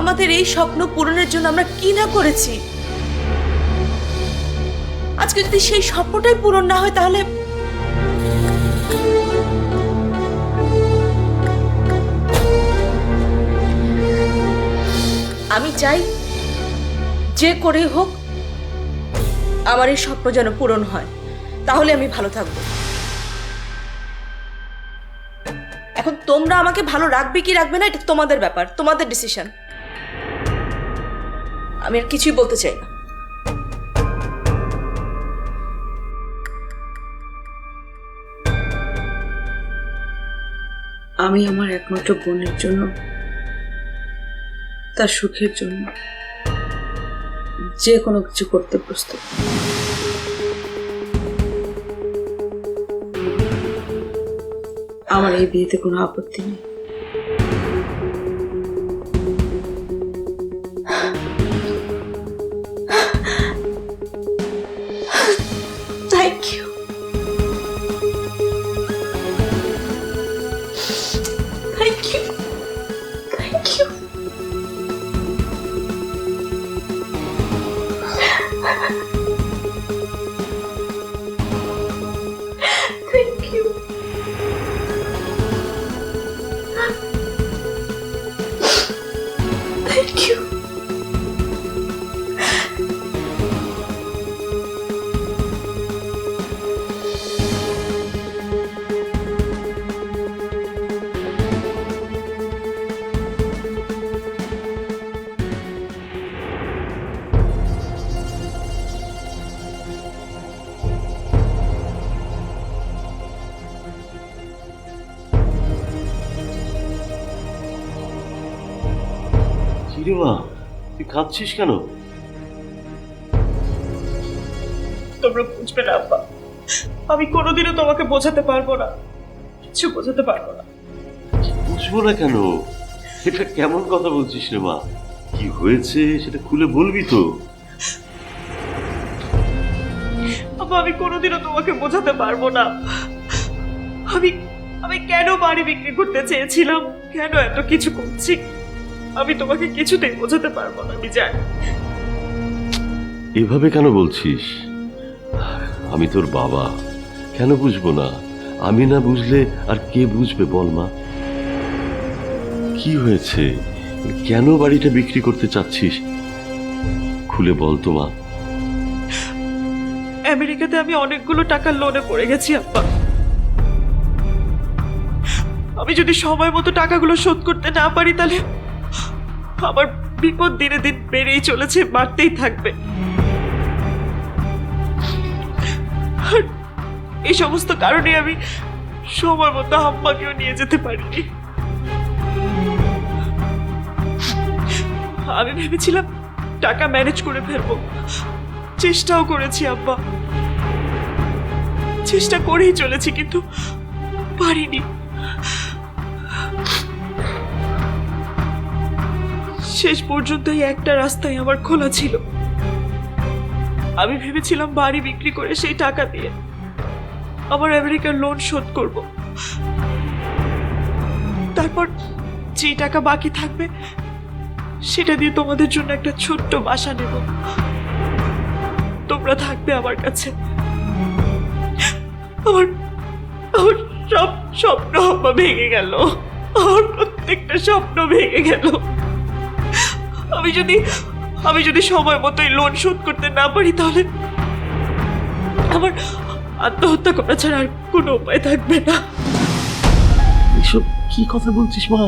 আমাদের এই স্বপ্ন পূরণের জন্য আমরা কি না করেছি। আজকে যদি সেই স্বপ্নটাই পূরণ না হয় তাহলে আমি চাই যে করে হোক আমার এই স্বপ্ন যেন পূরণ হয়, তাহলে আমি ভালো থাকবো। এখন তোমরা আমাকে ভালো রাখবে কি রাখবে না এটা তোমাদের ব্যাপার, তোমাদের ডিসিশন। আমি আর কিছুই বলতে চাই না। আমি আমার একমাত্র বোনের জন্য, তার সুখের জন্য যে কোনো কিছু করতে প্রস্তুত। আমার এই বিয়েতে কোনো আপত্তি নেই। Thank you. Thank you. Thank you. Thank you. Thank you. কিরে মা, তুই কাঁদছিস কেন? তোমরা বুঝবে না আব্বা, আমি কোনোদিনও তোমাকে বোঝাতে পারবো না, কিছু বোঝাতে পারবো না। বুঝবো না কেন? এটা কেমন কথা বলছিস রে মা? কি হয়েছে সেটা খুলে বলবি তো? আব্বা আমি কোনোদিনও তোমাকে বোঝাতে পারবো না। আমি আমি কেন বাড়ি বিক্রি করতে চেয়েছিলাম, কেন এত কিছু করছি, আমি তোমাকে কিছুতেই বোঝাতে পারবো না। আমি জানি। এভাবে কেন বলছিস? আমি তোর বাবা, কেন বুঝবো না? আমি না বুঝলে আর কে বুঝবে বল মা? কি হয়েছে? কেন বাড়িটা বিক্রি করতে চাচ্ছিস? খুলে বল তো মা। আমেরিকাতে আমি অনেকগুলো টাকা লোনে পড়ে গেছি আব্বা। আমি যদি সময় মতো টাকাগুলো শোধ করতে না পারি তাহলে আমার বিপদ দিনে দিন বেড়েই চলেছে, বাড়তেই থাকবে। আর এই সমস্ত কারণে আমি সময় মতো আম্মাকেও নিয়ে যেতে পারিনি। আমি ভেবেছিলাম টাকা ম্যানেজ করে ফেলবো, চেষ্টাও করেছি আব্বা, চেষ্টা করেই চলেছি, কিন্তু পারিনি। শেষ পর্যন্ত এই একটা রাস্তাই আমার খোলা ছিল। আমি ভেবেছিলাম বাড়ি বিক্রি করে সেই টাকা দিয়ে আমার আমেরিকার লোন শোধ করব, তারপর যে টাকা বাকি থাকবে সেটা দিয়ে তোমাদের জন্য একটা ছোট্ট বাসা নেব, তোমরা থাকবে আমার কাছে। আমার আমার সব স্বপ্ন ভেঙে গেল, আমার প্রত্যেকটা স্বপ্ন ভেঙে গেল। আমি যদি সময় মতো এই লোন শোধ করতে না পারি তাহলে আমার আত্মহত্যা করা ছাড়া আর কোনো উপায় থাকবে না। এসব কি কথা বলছিস মা?